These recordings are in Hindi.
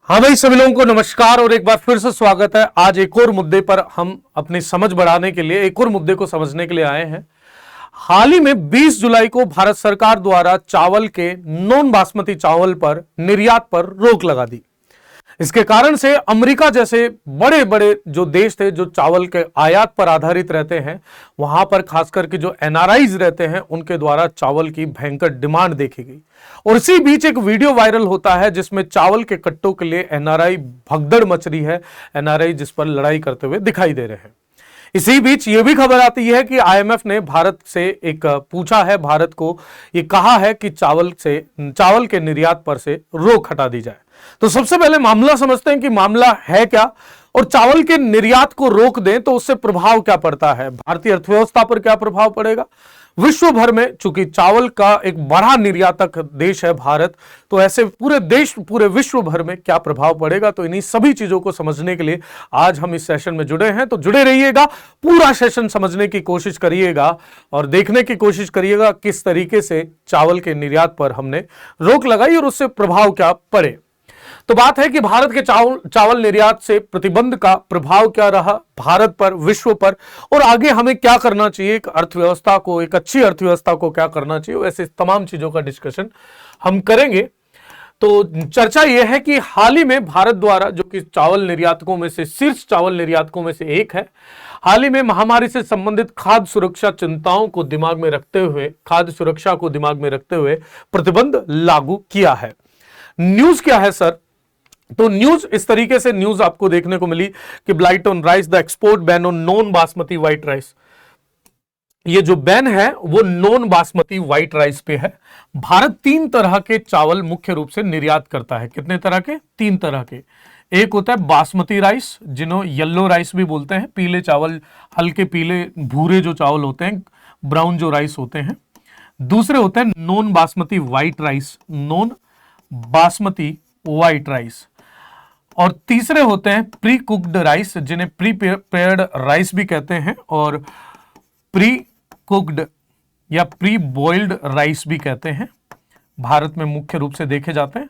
हाँ भाई, सभी लोगों को नमस्कार और एक बार फिर से स्वागत है। आज एक और मुद्दे पर हम अपनी समझ बढ़ाने के लिए, एक और मुद्दे को समझने के लिए आए हैं। हाल ही में 20 जुलाई को भारत सरकार द्वारा चावल के नॉन बासमती चावल पर निर्यात पर रोक लगा दी। इसके कारण से अमेरिका जैसे बड़े बड़े जो देश थे, जो चावल के आयात पर आधारित रहते हैं, वहां पर खास करके जो एनआरआईज रहते हैं, उनके द्वारा चावल की भयंकर डिमांड देखी गई। और इसी बीच एक वीडियो वायरल होता है जिसमें चावल के कट्टों के लिए एनआरआई भगदड़ मच रही है। एनआरआई जिस पर लड़ाई करते हुए दिखाई दे रहे हैं। इसी बीच यह भी खबर आती है कि आईएमएफ ने भारत से एक पूछा है, भारत को यह कहा है कि चावल के निर्यात पर से रोक हटा दी जाए। तो सबसे पहले मामला समझते हैं कि मामला है क्या, और चावल के निर्यात को रोक दें तो उससे प्रभाव क्या पड़ता है, भारतीय अर्थव्यवस्था पर क्या प्रभाव पड़ेगा, विश्व भर में, चूंकि चावल का एक बड़ा निर्यातक देश है भारत, तो ऐसे पूरे देश, पूरे विश्व भर में क्या प्रभाव पड़ेगा। तो इन्हीं सभी चीजों को समझने के लिए आज हम इस सेशन में जुड़े हैं। तो जुड़े रहिएगा, पूरा सेशन समझने की कोशिश करिएगा और देखने की कोशिश करिएगा किस तरीके से चावल के निर्यात पर हमने रोक लगाई और उससे प्रभाव क्या पड़े। तो बात है कि भारत के चावल निर्यात से प्रतिबंध का प्रभाव क्या रहा भारत पर, विश्व पर, और आगे हमें क्या करना चाहिए, एक अर्थव्यवस्था को, एक अच्छी अर्थव्यवस्था को क्या करना चाहिए, वैसे तमाम चीजों का डिस्कशन हम करेंगे। तो चर्चा यह है कि हाल ही में भारत द्वारा, जो कि चावल निर्यातकों में से, शीर्ष चावल निर्यातकों में से एक है, हाल ही में महामारी से संबंधित खाद्य सुरक्षा चिंताओं को दिमाग में रखते हुए, खाद्य सुरक्षा को दिमाग में रखते हुए प्रतिबंध लागू किया है। न्यूज क्या है सर? तो न्यूज इस तरीके से न्यूज आपको देखने को मिली कि blight on rice, the export ban on non basmati white rice. ये जो बैन है वो नॉन बासमती व्हाइट राइस पे है। भारत 3 तरह के चावल मुख्य रूप से निर्यात करता है। कितने तरह के? 3 तरह के। एक होता है बासमती राइस, जिन्हों येलो राइस भी बोलते हैं, पीले चावल, हल्के पीले भूरे जो चावल होते हैं, ब्राउन जो राइस होते हैं। दूसरे होते हैं non basmati white rice, non basmati white rice. और तीसरे होते हैं प्री कुक्ड राइस, जिन्हें प्री प्रिपेयर्ड राइस भी कहते हैं, और प्री कुक्ड या प्री बॉइल्ड राइस भी कहते हैं। भारत में मुख्य रूप से देखे जाते हैं।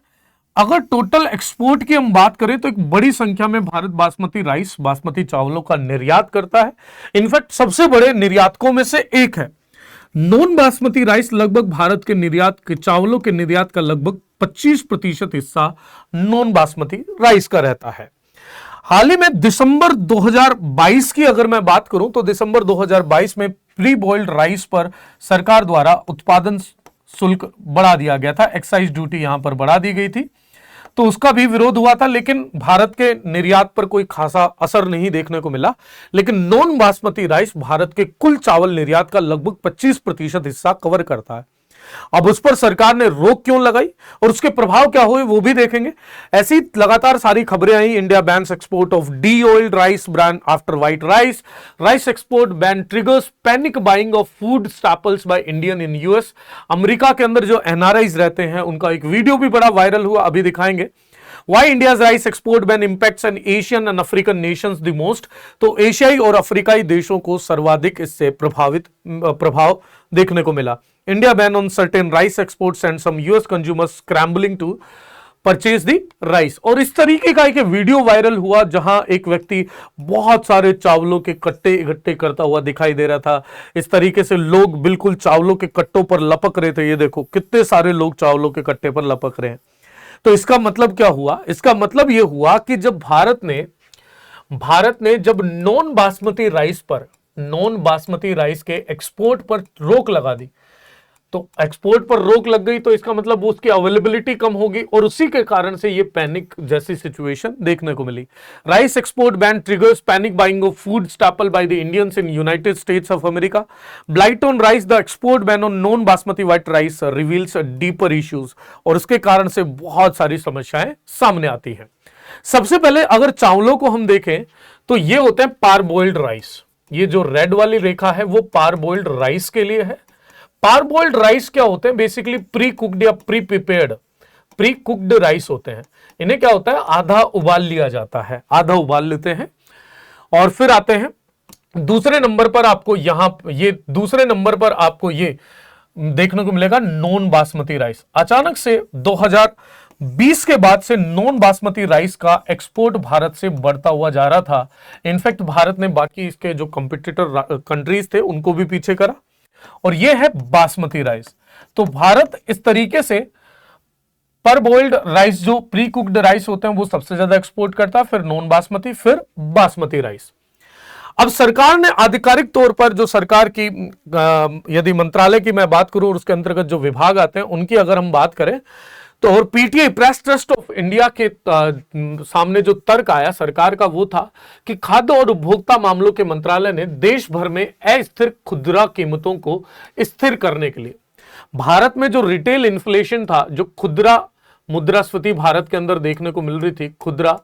अगर टोटल एक्सपोर्ट की हम बात करें तो एक बड़ी संख्या में भारत बासमती राइस, बासमती चावलों का निर्यात करता है। इनफैक्ट सबसे बड़े निर्यातकों में से एक है। नॉन बासमती राइस लगभग भारत के निर्यात के चावलों के निर्यात का लगभग 25% हिस्सा नॉन बासमती राइस का रहता है। हाल ही में दिसंबर 2022 की अगर मैं बात करूं तो दिसंबर 2022 में प्री बॉइल्ड राइस पर सरकार द्वारा उत्पादन शुल्क बढ़ा दिया गया था। एक्साइज ड्यूटी यहां पर बढ़ा दी गई थी, तो उसका भी विरोध हुआ था, लेकिन भारत के निर्यात पर कोई खासा असर नहीं देखने को मिला। लेकिन नॉन बासमती राइस भारत के कुल चावल निर्यात का लगभग 25% हिस्सा कवर करता है। अब उस पर सरकार ने रोक क्यों लगाई और उसके प्रभाव क्या हुए वो भी देखेंगे। ऐसी लगातार सारी खबरें आई। India bans export of de oiled rice brand after white rice, rice export ban triggers panic buying of food staples by Indian in US. America के अंदर जो एनआरआईज रहते हैं उनका एक वीडियो भी बड़ा वायरल हुआ, अभी दिखाएंगे। Why India's rice export ban impacts an Asian and African nations the most? तो एशियाई और अफ्रीकाई देशों को सर्वाधिक इससे प्रभाव देखने को मिला। India ban on certain rice exports and some US consumers scrambling to purchase the rice. और इस तरीके का एक वीडियो वायरल हुआ जहां एक व्यक्ति बहुत सारे चावलों के कट्टे इकट्ठे करता हुआ दिखाई दे रहा था। इस तरीके से लोग बिल्कुल चावलों के कट्टों पर लपक रहे थे। ये देखो कितने सारे लोग चावलों के कट्टे पर लपक रहे हैं। तो इसका मतलब क्या हुआ? इसका मतलब यह हुआ कि जब भारत ने जब नॉन बासमती राइस के एक्सपोर्ट पर रोक लगा दी, तो एक्सपोर्ट पर रोक लग गई, तो इसका मतलब उसकी अवेलेबिलिटी कम होगी और उसी के कारण से ये पैनिक जैसी सिचुएशन देखने को मिली। Rice export ban triggers panic buying of food staple by the Indians in United States of America. Blight on rice, the export ban on non basmati white rice reveals deeper issues. और उसके कारण से बहुत सारी समस्याएं सामने आती हैं। सबसे पहले अगर चावलों को हम देखें तो ये होते हैं पार बॉइल्ड राइस। ये जो रेड वाली रेखा है वो पार बॉइल्ड राइस के लिए है। पार बॉइल्ड राइस क्या होते हैं? बेसिकली प्री कुक्ड या प्री कुक्ड राइस होते हैं। इन्हें क्या होता है? आधा उबाल लिया जाता है, आधा उबाल लेते हैं। और फिर आते हैं दूसरे नंबर पर, आपको दूसरे नंबर पर आपको ये देखने को मिलेगा नॉन बासमती राइस। अचानक से 20 के बाद से नॉन बासमती राइस का एक्सपोर्ट भारत से बढ़ता हुआ जा रहा था। इनफैक्ट भारत ने बाकी इसके जो कंपटीटर कंट्रीज थे उनको भी पीछे करा, और यह है बासमती राइस। तो भारत इस तरीके से पर बॉइल्ड राइस, जो प्री कुक्ड राइस होते हैं, वो सबसे ज्यादा एक्सपोर्ट करता है, फिर नॉन बासमती, फिर बासमती राइस। अब सरकार ने आधिकारिक तौर पर, जो सरकार की यदि मंत्रालय की मैं बात करूं और उसके अंतर्गत जो विभाग आते हैं उनकी अगर हम बात करें तो, और PTI press trust of India के सामने जो तर्क आया सरकार का वो था कि खाद्य और उपभोक्ता मामलों के मंत्रालय ने देश भर में अस्थिर खुदरा कीमतों को स्थिर करने के लिए, भारत में जो रिटेल इन्फ्लेशन था, जो खुदरा मुद्रास्फीति भारत के अंदर देखने को मिल रही थी, खुदरा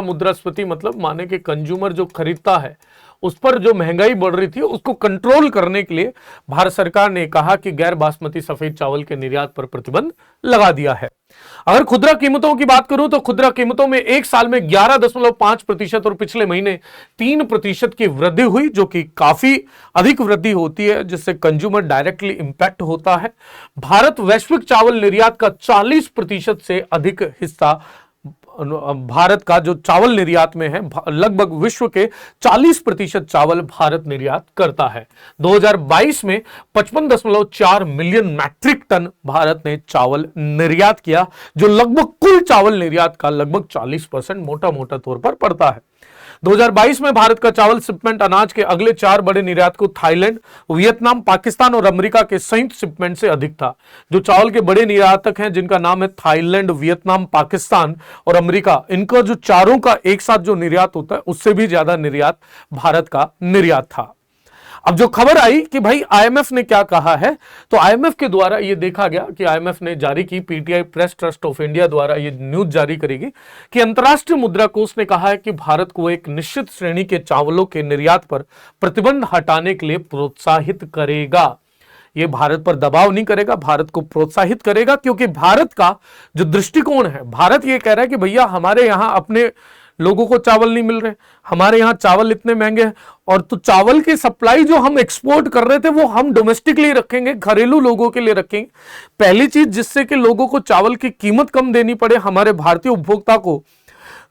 मुद्रास्फीति मतलब माने कि कंज्यूमर जो खरीदता है उस पर जो महंगाई बढ़ रही थी उसको कंट्रोल करने के लिए भारत सरकार ने कहा कि गैर बासमती सफेद चावल के निर्यात पर प्रतिबंध लगा दिया है। अगर खुदरा कीमतों की बात करूं तो खुदरा कीमतों में एक साल में 11.5% और पिछले महीने 3% की वृद्धि हुई, जो कि काफी अधिक वृद्धि होती है, जिससे कंज्यूमर डायरेक्टली इंपैक्ट होता है। भारत वैश्विक चावल निर्यात का 40% से अधिक हिस्सा, भारत का जो चावल निर्यात में है, लगभग विश्व के 40% चावल भारत निर्यात करता है। 2022 में 55.4 मिलियन मैट्रिक टन भारत ने चावल निर्यात किया, जो लगभग कुल चावल निर्यात का लगभग 40% मोटा मोटा तौर पर पड़ता है। 2022 में भारत का चावल शिपमेंट अनाज के अगले 4 बड़े निर्यात को थाईलैंड, वियतनाम, पाकिस्तान और अमेरिका के संयुक्त शिपमेंट से अधिक था। जो चावल के बड़े निर्यातक हैं जिनका नाम है थाईलैंड, वियतनाम, पाकिस्तान और अमेरिका, इनका जो चारों का एक साथ जो निर्यात होता है उससे भी ज्यादा निर्यात भारत का निर्यात था। अब जो खबर आई कि भाई आईएमएफ ने क्या कहा है, तो आईएमएफ के द्वारा ये देखा गया कि आईएमएफ ने जारी की, PTI press trust of India द्वारा ये न्यूज जारी करेगी कि अंतर्राष्ट्रीय मुद्रा कोष ने कहा है कि भारत को एक निश्चित श्रेणी के चावलों के निर्यात पर प्रतिबंध हटाने के लिए प्रोत्साहित करेगा। ये भारत पर दबाव नहीं करेगा, भारत को प्रोत्साहित करेगा, क्योंकि भारत का जो दृष्टिकोण है, भारत ये कह रहा है कि भैया हमारे यहां अपने लोगों को चावल नहीं मिल रहे, हमारे यहां चावल इतने महंगे हैं, और तो चावल की सप्लाई जो हम एक्सपोर्ट कर रहे थे वो हम डोमेस्टिकली रखेंगे, घरेलू लोगों के लिए रखेंगे। पहली चीज, जिससे कि लोगों को चावल की कीमत कम देनी पड़े, हमारे भारतीय उपभोक्ता को।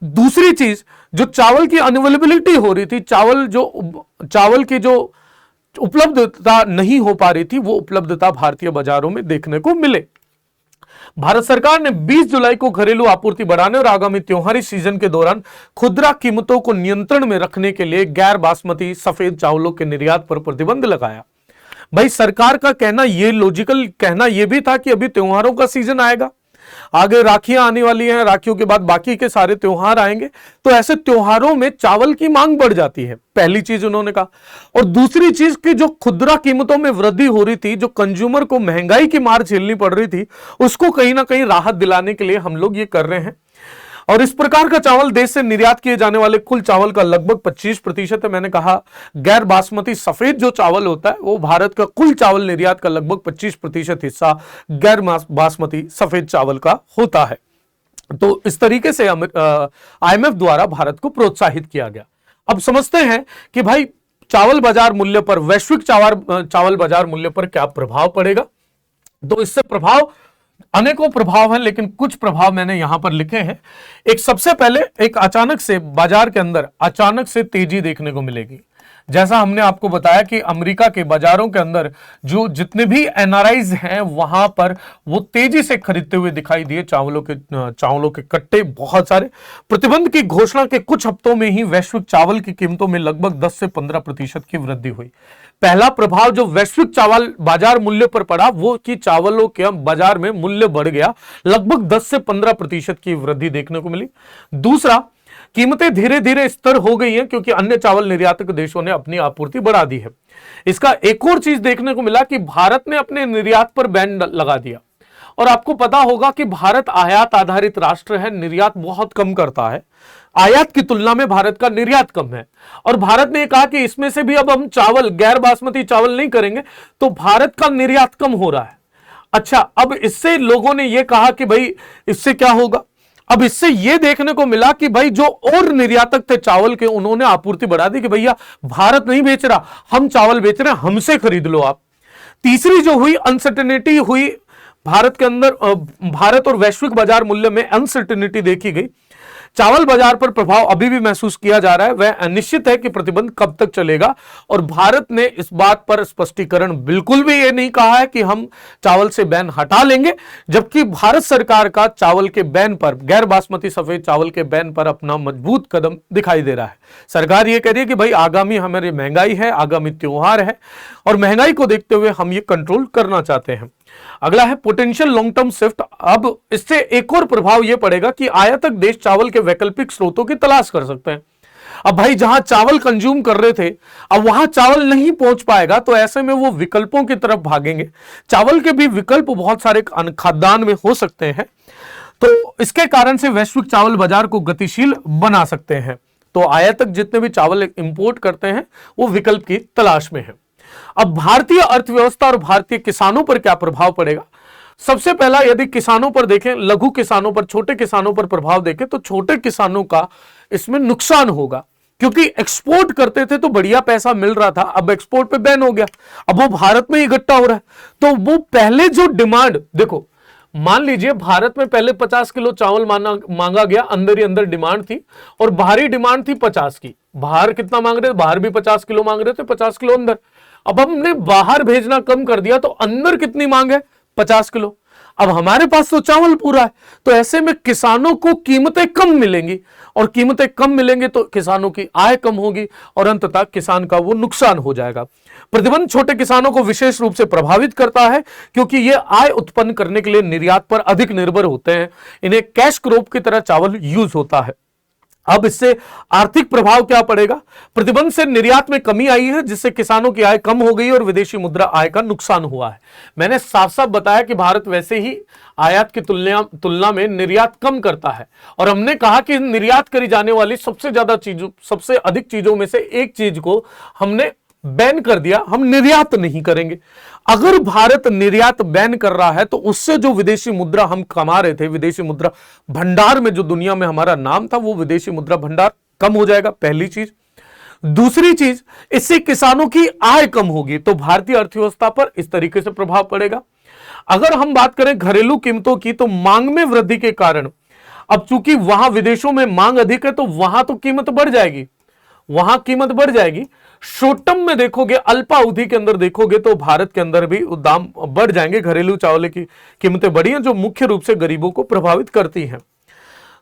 दूसरी चीज, जो चावल की अनअवेलेबिलिटी हो रही थी, चावल की जो उपलब्धता नहीं हो पा रही थी, वो उपलब्धता भारतीय बाजारों में देखने को मिले। भारत सरकार ने 20 जुलाई को घरेलू आपूर्ति बढ़ाने और आगामी त्योहारी सीजन के दौरान खुदरा कीमतों को नियंत्रण में रखने के लिए गैर बासमती सफेद चावलों के निर्यात पर प्रतिबंध लगाया। भाई सरकार का कहना, ये लॉजिकल कहना ये भी था कि अभी त्योहारों का सीजन आएगा, आगे राखियां आने वाली हैं, राखियों के बाद बाकी के सारे त्योहार आएंगे, तो ऐसे त्योहारों में चावल की मांग बढ़ जाती है, पहली चीज उन्होंने कहा। और दूसरी चीज कि जो खुदरा कीमतों में वृद्धि हो रही थी, जो कंज्यूमर को महंगाई की मार झेलनी पड़ रही थी, उसको कहीं ना कहीं राहत दिलाने के लिए हम लोग ये कर रहे हैं। और इस प्रकार का चावल देश से निर्यात किए जाने वाले कुल चावल का लगभग 25% है। मैंने कहा गैर बासमती सफेद जो चावल होता है वो भारत का कुल चावल निर्यात का लगभग 25% हिस्सा गैर बासमती सफेद चावल का होता है। तो इस तरीके से आईएमएफ द्वारा भारत को प्रोत्साहित किया गया। अब समझते हैं कि भाई चावल बाजार मूल्य पर, वैश्विक चावल बाजार मूल्य पर क्या प्रभाव पड़ेगा। तो इससे प्रभाव, अनेकों प्रभाव हैं, लेकिन कुछ प्रभाव मैंने यहां पर लिखे हैं। एक सबसे पहले, एक अचानक से बाजार के अंदर अचानक से तेजी देखने को मिलेगी। जैसा हमने आपको बताया कि अमेरिका के बाजारों के अंदर जो जितने भी एनआरआईज हैं वहां पर वो तेजी से खरीदते हुए दिखाई दिए चावलों के कट्टे बहुत सारे। प्रतिबंध की घोषणा के कुछ हफ्तों में ही वैश्विक चावल की कीमतों में लगभग 10 से 15% की वृद्धि हुई। पहला प्रभाव जो वैश्विक चावल बाजार मूल्य पर पड़ा वो कि चावलों के बाजार में मूल्य बढ़ गया, लगभग 10 से 15% की वृद्धि देखने को मिली। दूसरा, कीमतें धीरे धीरे स्थिर हो गई हैं क्योंकि अन्य चावल निर्यातक देशों ने अपनी आपूर्ति बढ़ा दी है। इसका एक और चीज देखने को मिला कि भारत ने अपने निर्यात पर बैन लगा दिया। और आपको पता होगा कि भारत आयात आधारित राष्ट्र है, निर्यात बहुत कम करता है। आयात की तुलना में भारत का निर्यात कम है, और भारत ने कहा कि इसमें से भी अब हम चावल, गैर बासमती चावल नहीं करेंगे, तो भारत का निर्यात कम हो रहा है। अच्छा, अब इससे लोगों ने यह कहा कि भाई इससे क्या होगा। अब इससे यह देखने को मिला कि भाई जो और निर्यातक थे चावल के, उन्होंने आपूर्ति बढ़ा दी कि भैया भारत नहीं बेच रहा, हम चावल बेच रहे हैं, हमसे खरीद लो आप। तीसरी जो हुई अनसर्टेनिटी हुई भारत के अंदर भारत और वैश्विक बाजार मूल्य में अनसर्टेनिटी देखी गई। चावल बाजार पर प्रभाव अभी भी महसूस किया जा रहा है। वह अनिश्चित है कि प्रतिबंध कब तक चलेगा और भारत ने इस बात पर स्पष्टीकरण बिल्कुल भी ये नहीं कहा है कि हम चावल से बैन हटा लेंगे, जबकि भारत सरकार का चावल के बैन पर, गैर बासमती सफेद चावल के बैन पर अपना मजबूत कदम दिखाई दे रहा है। सरकार ये कह रही है कि भाई आगामी हमारी महंगाई है, आगामी त्योहार है और महंगाई को देखते हुए हम ये कंट्रोल करना चाहते हैं। अगला है पोटेंशियल लॉन्ग टर्म शिफ्ट। अब इससे एक और प्रभाव यह पड़ेगा कि आयातक देश चावल के वैकल्पिक स्रोतों की तलाश कर सकते हैं। अब भाई जहां चावल कंज्यूम कर रहे थे, अब वहां चावल नहीं पहुंच पाएगा, तो ऐसे में वो विकल्पों की तरफ भागेंगे। चावल के भी विकल्प बहुत सारे खाद्यान्न में हो सकते हैं, तो इसके कारण से वैश्विक चावल बाजार को गतिशील बना सकते हैं। तो आयातक जितने भी चावल इंपोर्ट करते हैं वो विकल्प की तलाश में है। अब भारतीय अर्थव्यवस्था और भारतीय किसानों पर क्या प्रभाव पड़ेगा? सबसे पहला, यदि किसानों पर देखें, लघु किसानों पर, छोटे किसानों पर प्रभाव देखें, तो छोटे किसानों का इसमें नुकसान होगा, क्योंकि एक्सपोर्ट करते थे तो बढ़िया पैसा मिल रहा था, अब एक्सपोर्ट पे बैन हो गया, अब वो भारत में इकट्ठा हो रहा है। तो वो पहले जो डिमांड, देखो मान लीजिए भारत में पहले 50 किलो चावल मांगा गया, अंदर ही अंदर डिमांड थी और बाहरी डिमांड थी 50 की। बाहर कितना मांग रहे थे? बाहर भी 50 किलो मांग रहे थे, 50 किलो अंदर। अब हमने बाहर भेजना कम कर दिया तो अंदर कितनी मांग है? 50 किलो। अब हमारे पास तो चावल पूरा है, तो ऐसे में किसानों को कीमतें कम मिलेंगी और कीमतें कम मिलेंगी तो किसानों की आय कम होगी और अंततः किसान का वो नुकसान हो जाएगा। प्रतिबंध छोटे किसानों को विशेष रूप से प्रभावित करता है, क्योंकि ये आय उत्पन्न करने के लिए निर्यात पर अधिक निर्भर होते हैं। इन्हें कैश क्रॉप की तरह चावल यूज होता है। अब इससे आर्थिक प्रभाव क्या पड़ेगा? प्रतिबंध से निर्यात में कमी आई है, जिससे किसानों की आय कम हो गई और विदेशी मुद्रा आय का नुकसान हुआ है। मैंने साफ साफ बताया कि भारत वैसे ही आयात की तुलना में निर्यात कम करता है और हमने कहा कि निर्यात करी जाने वाली सबसे अधिक चीजों में से एक चीज को हमने बैन कर दिया, हम निर्यात नहीं करेंगे। अगर भारत निर्यात बैन कर रहा है तो उससे जो विदेशी मुद्रा हम कमा रहे थे, विदेशी मुद्रा भंडार में जो दुनिया में हमारा नाम था, वो विदेशी मुद्रा भंडार कम हो जाएगा, पहली चीज। दूसरी चीज, इससे किसानों की आय कम होगी, तो भारतीय अर्थव्यवस्था पर इस तरीके से प्रभाव पड़ेगा। अगर हम बात करें घरेलू कीमतों की, तो मांग में वृद्धि के कारण, अब चूंकि वहां विदेशों में मांग अधिक है तो वहां तो कीमत बढ़ जाएगी, वहां कीमत बढ़ जाएगी। शॉर्ट टर्म में देखोगे, अल्पावधि के अंदर देखोगे तो भारत के अंदर भी दाम बढ़ जाएंगे। घरेलू चावल की कीमतें बढ़ी हैं, जो मुख्य रूप से गरीबों को प्रभावित करती हैं।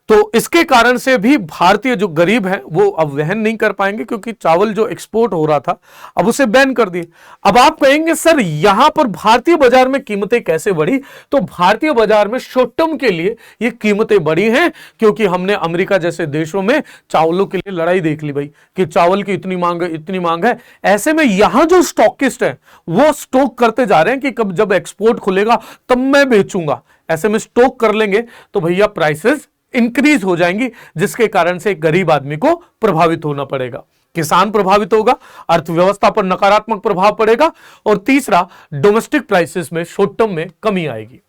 तो इसके कारण से भी भारतीय जो गरीब हैं वो अब वहन नहीं कर पाएंगे, क्योंकि चावल जो एक्सपोर्ट हो रहा था अब उसे बैन कर दिए। अब आप कहेंगे सर यहां पर भारतीय बाजार में कीमतें कैसे बढ़ी? तो भारतीय बाजार में शॉर्ट टर्म के लिए ये कीमतें बढ़ी हैं, क्योंकि हमने अमेरिका जैसे देशों में चावलों के लिए लड़ाई देख ली भाई, कि चावल की इतनी मांग है। ऐसे में यहां जो स्टॉकिस्ट है वो स्टॉक करते जा रहे हैं कि कब जब एक्सपोर्ट खुलेगा तब मैं बेचूंगा। ऐसे में स्टॉक कर लेंगे तो भैया प्राइसेस इंक्रीज हो जाएंगी, जिसके कारण से गरीब आदमी को प्रभावित होना पड़ेगा, किसान प्रभावित होगा, अर्थव्यवस्था पर नकारात्मक प्रभाव पड़ेगा और तीसरा, डोमेस्टिक प्राइसेस में शॉर्ट टर्म में कमी आएगी।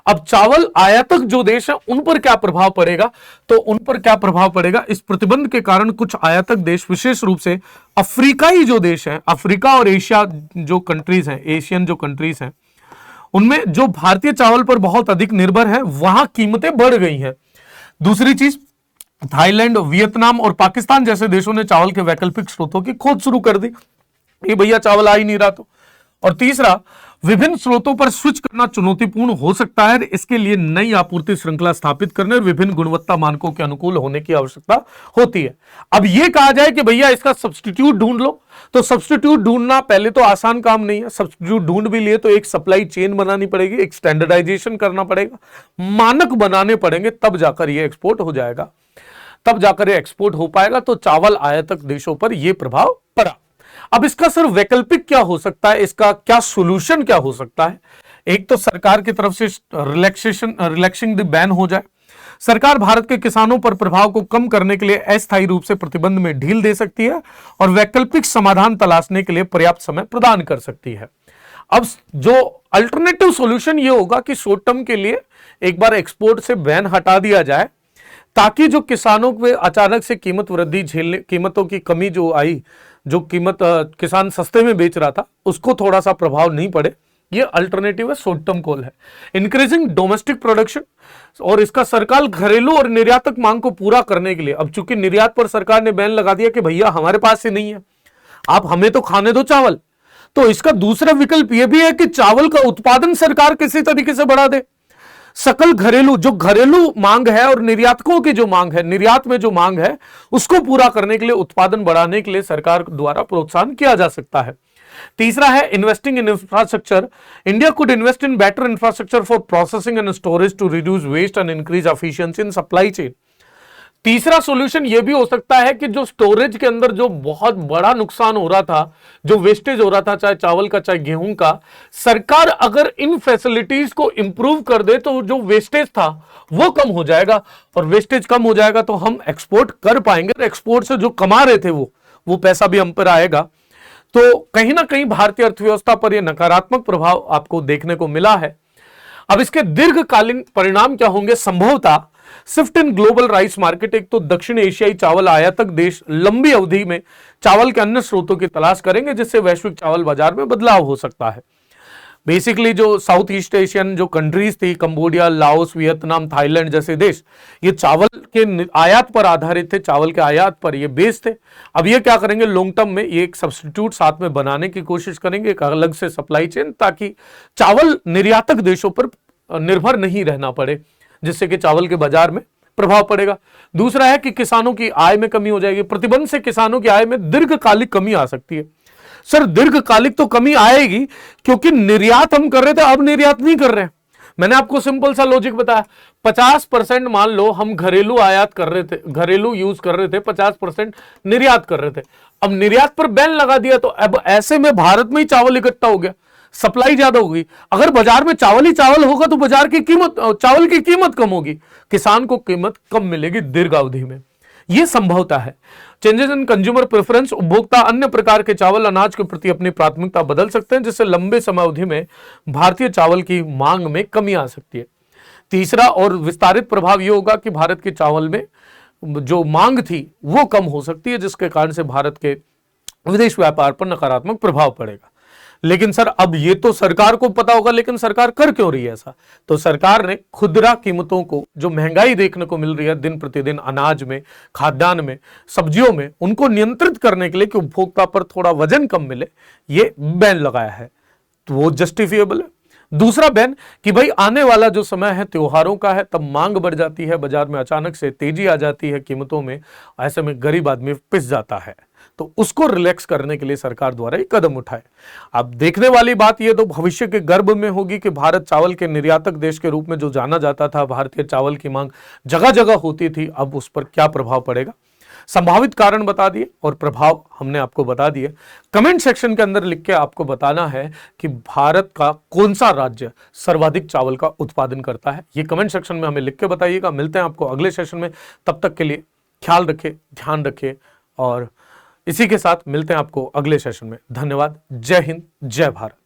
अब चावल आयातक जो देश है उन पर क्या प्रभाव पड़ेगा? तो उन पर क्या प्रभाव पड़ेगा? इस प्रतिबंध के कारण कुछ आयातक देश, विशेष रूप से अफ्रीकाई जो देश है, अफ्रीका और एशिया जो कंट्रीज हैं, एशियन जो कंट्रीज हैं, उनमें जो भारतीय चावल पर बहुत अधिक निर्भर है, वहां कीमतें बढ़ गई हैं। दूसरी चीज, थाईलैंड, वियतनाम और पाकिस्तान जैसे देशों ने चावल के वैकल्पिक स्रोतों की खोज शुरू कर दी, ये भैया चावल आ ही नहीं रहा तो। और तीसरा, विभिन्न स्रोतों पर स्विच करना चुनौतीपूर्ण हो सकता है, इसके लिए नई आपूर्ति श्रृंखला स्थापित करने और विभिन्न गुणवत्ता मानकों के अनुकूल होने की आवश्यकता होती है। अब यह कहा जाए कि भैया इसका सब्स्टिट्यूट ढूंढ लो, तो सब्स्टिट्यूट ढूंढना पहले तो आसान काम नहीं है। सब्स्टिट्यूट ढूंढ भी लिए तो एक सप्लाई चेन बनानी पड़ेगी, एक स्टैंडर्डाइजेशन करना पड़ेगा, मानक बनाने पड़ेंगे, तब जाकर यह एक्सपोर्ट हो जाएगा, तब जाकर यह एक्सपोर्ट हो पाएगा। तो चावल आयातक देशों पर यह प्रभाव पड़ा। अब इसका सर वैकल्पिक क्या हो सकता है, इसका क्या सोल्यूशन क्या हो सकता है? एक तो सरकार की तरफ से रिलैक्सिंग द बैन हो जाए। सरकार भारत के किसानों पर प्रभाव को कम करने के लिए अस्थायी रूप से प्रतिबंध में ढील दे सकती है और वैकल्पिक समाधान तलाशने के लिए पर्याप्त समय प्रदान कर सकती है। अब जो अल्टरनेटिव सॉल्यूशन ये होगा कि शॉर्ट टर्म के लिए एक बार एक्सपोर्ट से बैन हटा दिया जाए, ताकि जो किसानों पे अचानक से कीमत वृद्धि झेलने, कीमतों की कमी जो आई, जो कीमत किसान सस्ते में बेच रहा था, उसको थोड़ा सा प्रभाव नहीं पड़े, ये अल्टरनेटिव है, शॉर्ट टर्म कॉल है। इंक्रीजिंग डोमेस्टिक प्रोडक्शन, और इसका सरकार घरेलू और निर्यातक मांग को पूरा करने के लिए, अब चूंकि निर्यात पर सरकार ने बैन लगा दिया कि भैया हमारे पास ही नहीं है, आप हमें तो खाने दो चावल, तो इसका दूसरा विकल्प यह भी है कि चावल का उत्पादन सरकार किसी तरीके से बढ़ा दे। सकल घरेलू, जो घरेलू मांग है और निर्यातकों की जो मांग है, निर्यात में जो मांग है, उसको पूरा करने के लिए, उत्पादन बढ़ाने के लिए सरकार द्वारा प्रोत्साहन किया जा सकता है। तीसरा है investing in infrastructure. India could invest in better infrastructure for processing and storage to reduce waste and increase efficiency in supply chain. तीसरा सॉल्यूशन यह भी हो सकता है कि जो स्टोरेज के अंदर जो बहुत बड़ा नुकसान हो रहा था, जो वेस्टेज हो रहा था, चाहे चावल का चाहे गेहूं का, सरकार अगर इन फैसिलिटीज को इंप्रूव कर दे तो जो वेस्टेज था वो कम हो जाएगा, और वेस्टेज कम हो जाएगा तो हम एक्सपोर्ट कर पाएंगे, एक्सपोर्ट से जो कमा रहे थे वो पैसा भी हम पर आएगा। तो कहीं ना कहीं भारतीय अर्थव्यवस्था पर यह नकारात्मक प्रभाव आपको देखने को मिला है। अब इसके दीर्घकालीन परिणाम क्या होंगे? संभवतः shift in global rice market, एक तो दक्षिण एशियाई चावल आयातक देश लंबी अवधि में चावल के अन्य स्रोतों की तलाश करेंगे, जिससे वैश्विक चावल बाजार में बदलाव हो सकता है। बेसिकली जो साउथ ईस्ट एशियन जो कंट्रीज थी, कंबोडिया, लाओस, वियतनाम, थाईलैंड जैसे देश, ये चावल के आयात पर आधारित थे, चावल के आयात पर ये बेस थे। अब ये क्या करेंगे, लॉन्ग टर्म में ये एक सब्स्टिट्यूट साथ में बनाने की कोशिश करेंगे, एक अलग से सप्लाई चेन, ताकि चावल निर्यातक देशों पर निर्भर नहीं रहना पड़े, जिससे कि चावल के बाजार में प्रभाव पड़ेगा। दूसरा है कि किसानों की आय में कमी हो जाएगी। प्रतिबंध से किसानों की आय में दीर्घकालिक कमी आ सकती है। सर दीर्घकालिक तो कमी आएगी क्योंकि निर्यात हम कर रहे थे, अब निर्यात नहीं कर रहे हैं। मैंने आपको सिंपल सा लॉजिक बताया, 50% मान लो हम घरेलू आयात कर रहे थे, घरेलू यूज कर रहे थे, 50% निर्यात कर रहे थे। अब निर्यात पर बैन लगा दिया तो अब ऐसे में भारत में ही चावल इकट्ठा हो गया, सप्लाई ज्यादा होगी। अगर बाजार में चावल ही चावल होगा तो बाजार की कीमत, चावल की कीमत कम होगी, किसान को कीमत कम मिलेगी दीर्घावधि में। यह संभवता है। चेंजेस इन कंज्यूमर प्रेफरेंस, उपभोक्ता अन्य प्रकार के चावल अनाज के प्रति अपनी प्राथमिकता बदल सकते हैं, जिससे लंबे समय अवधि में भारतीय चावल की मांग में कमी आ सकती है। तीसरा और विस्तारित प्रभाव यह होगा कि भारत के चावल में जो मांग थी वो कम हो सकती है, जिसके कारण से भारत के विदेश व्यापार पर नकारात्मक प्रभाव पड़ेगा। लेकिन सर अब ये तो सरकार को पता होगा, लेकिन सरकार कर क्यों रही है ऐसा? तो सरकार ने खुदरा कीमतों को, जो महंगाई देखने को मिल रही है दिन प्रतिदिन अनाज में, खाद्यान्न में, सब्जियों में, उनको नियंत्रित करने के लिए कि उपभोक्ता पर थोड़ा वजन कम मिले, ये बैन लगाया है, तो वो जस्टिफिएबल है। दूसरा बैन कि भाई आने वाला जो समय है त्योहारों का है, तब मांग बढ़ जाती है, बाजार में अचानक से तेजी आ जाती है कीमतों में, ऐसे में गरीब आदमी पिस जाता है, तो उसको रिलैक्स करने के लिए सरकार द्वारा एक कदम उठाए। अब देखने वाली बात यह तो भविष्य के गर्भ में होगी कि भारत चावल के निर्यातक देश के रूप में जो जाना जाता था, भारतीय चावल की मांग जगह जगह होती थी, अब उस पर क्या प्रभाव पड़ेगा। संभावित कारण बता दिए और प्रभाव हमने आपको बता दिए। कमेंट सेक्शन के अंदर लिख के आपको बताना है कि भारत का कौन सा राज्य सर्वाधिक चावल का उत्पादन करता है, ये कमेंट सेक्शन में हमें लिख के बताइएगा। मिलते हैं आपको अगले सेशन में, तब तक के लिए ख्याल रखें, ध्यान रखें, और इसी के साथ मिलते हैं आपको अगले सेशन में। धन्यवाद। जय हिंद, जय भारत।